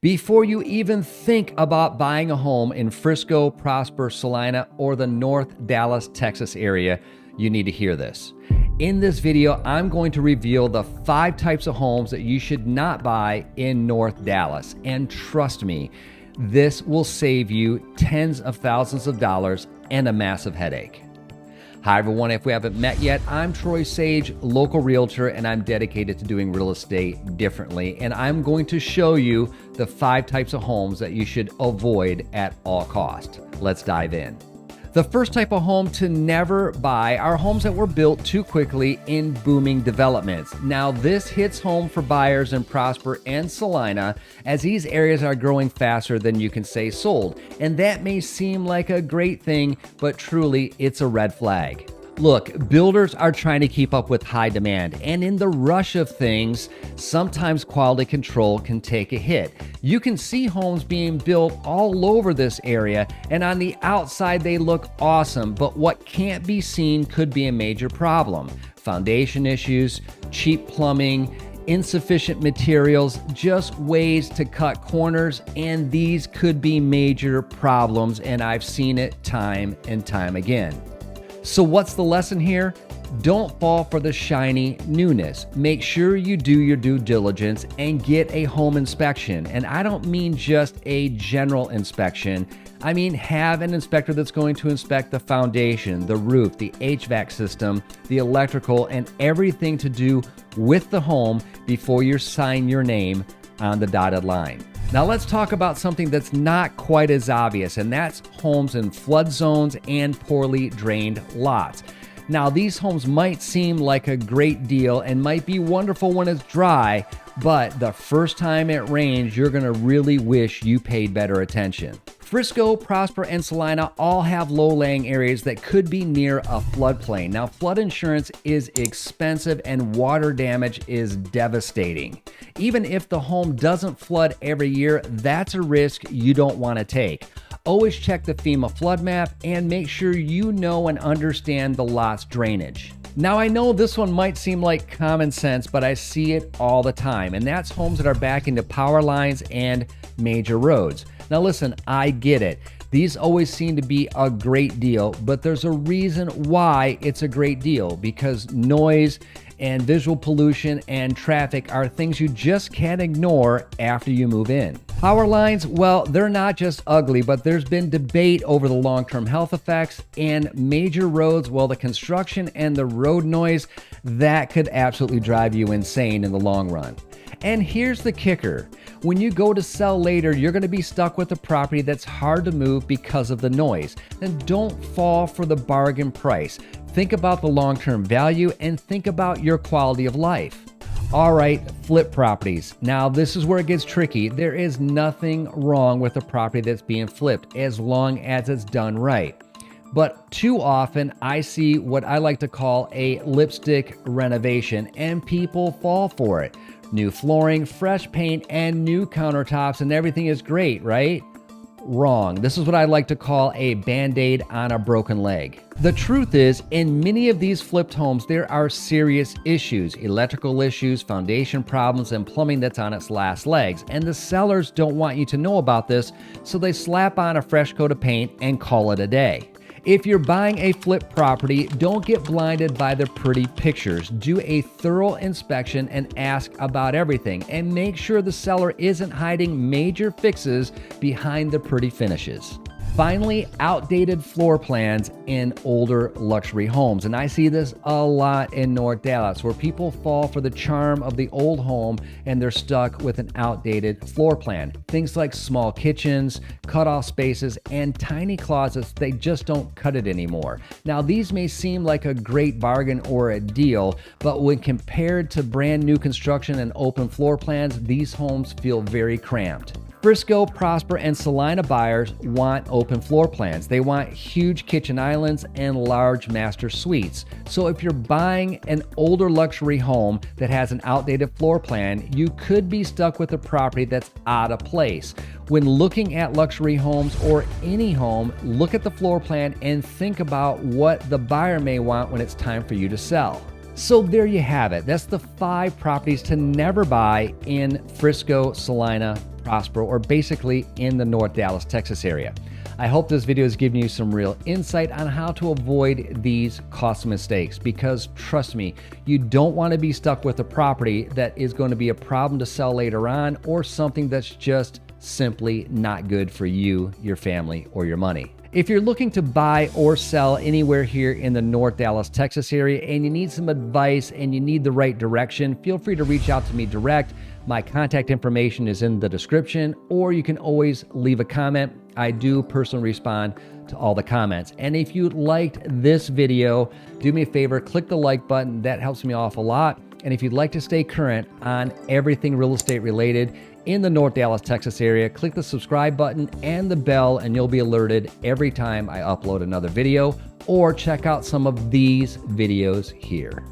Before you even think about buying a home in Frisco, Prosper, Salina, or the North Dallas, Texas area, you need to hear this. In this video, I'm going to reveal the 5 types of homes that you should not buy in North Dallas. And trust me, this will save you tens of thousands of dollars and a massive headache. Hi everyone, if we haven't met yet, I'm Troy Sage, local realtor, and I'm dedicated to doing real estate differently. And I'm going to show you the 5 types of homes that you should avoid at all cost. Let's dive in. The first type of home to never buy are homes that were built too quickly in booming developments. Now, this hits home for buyers in Prosper and Salina, as these areas are growing faster than you can say sold. And that may seem like a great thing, but truly it's a red flag. Look, builders are trying to keep up with high demand, and in the rush of things, sometimes quality control can take a hit. You can see homes being built all over this area, and on the outside they look awesome, but what can't be seen could be a major problem. Foundation issues, cheap plumbing, insufficient materials, just ways to cut corners, and these could be major problems, and I've seen it time and time again. So what's the lesson here? Don't fall for the shiny newness. Make sure you do your due diligence and get a home inspection. And I don't mean just a general inspection. I mean, have an inspector that's going to inspect the foundation, the roof, the HVAC system, the electrical, and everything to do with the home before you sign your name on the dotted line. Now let's talk about something that's not quite as obvious, and that's homes in flood zones and poorly drained lots. Now these homes might seem like a great deal and might be wonderful when it's dry, but the first time it rains, you're gonna really wish you paid better attention. Frisco, Prosper, and Salina all have low-lying areas that could be near a floodplain. Now, flood insurance is expensive and water damage is devastating. Even if the home doesn't flood every year, that's a risk you don't want to take. Always check the FEMA flood map and make sure you know and understand the lot's drainage. Now, I know this one might seem like common sense, but I see it all the time, and that's homes that are back into power lines and major roads. Now listen, I get it. These always seem to be a great deal, but there's a reason why it's a great deal, because noise and visual pollution and traffic are things you just can't ignore after you move in. Power lines, well, they're not just ugly, but there's been debate over the long-term health effects. And major roads, well, the construction and the road noise, that could absolutely drive you insane in the long run. And here's the kicker. When you go to sell later, you're going to be stuck with a property that's hard to move because of the noise. And don't fall for the bargain price. Think about the long-term value and think about your quality of life. All right, flip properties. Now, this is where it gets tricky. There is nothing wrong with a property that's being flipped as long as it's done right. But too often, I see what I like to call a lipstick renovation, and people fall for it. New flooring, fresh paint, and new countertops, and everything is great, right? Wrong. This is what I like to call a Band-Aid on a broken leg. The truth is, in many of these flipped homes, there are serious issues, electrical issues, foundation problems, and plumbing that's on its last legs. And the sellers don't want you to know about this, so they slap on a fresh coat of paint and call it a day. If you're buying a flip property, don't get blinded by the pretty pictures. Do a thorough inspection and ask about everything, and make sure the seller isn't hiding major fixes behind the pretty finishes. Finally, outdated floor plans in older luxury homes. And I see this a lot in North Dallas, where people fall for the charm of the old home and they're stuck with an outdated floor plan. Things like small kitchens, cutoff spaces, and tiny closets, they just don't cut it anymore. Now, these may seem like a great bargain or a deal, but when compared to brand new construction and open floor plans, these homes feel very cramped. Frisco, Prosper, and Salina buyers want open floor plans. They want huge kitchen islands and large master suites. So if you're buying an older luxury home that has an outdated floor plan, you could be stuck with a property that's out of place. When looking at luxury homes or any home, look at the floor plan and think about what the buyer may want when it's time for you to sell. So there you have it. That's the 5 properties to never buy in Frisco, Salina, Prosper, or basically in the North Dallas, Texas area. I hope this video has given you some real insight on how to avoid these cost mistakes, because trust me, you don't want to be stuck with a property that is going to be a problem to sell later on, or something that's just simply not good for you, your family, or your money. If you're looking to buy or sell anywhere here in the North Dallas, Texas area, and you need some advice and you need the right direction, feel free to reach out to me direct. My contact information is in the description, or you can always leave a comment. I do personally respond to all the comments. And if you liked this video, do me a favor, click the like button. That helps me off a lot. And if you'd like to stay current on everything real estate related in the North Dallas, Texas area, click the subscribe button and the bell, and you'll be alerted every time I upload another video, or check out some of these videos here.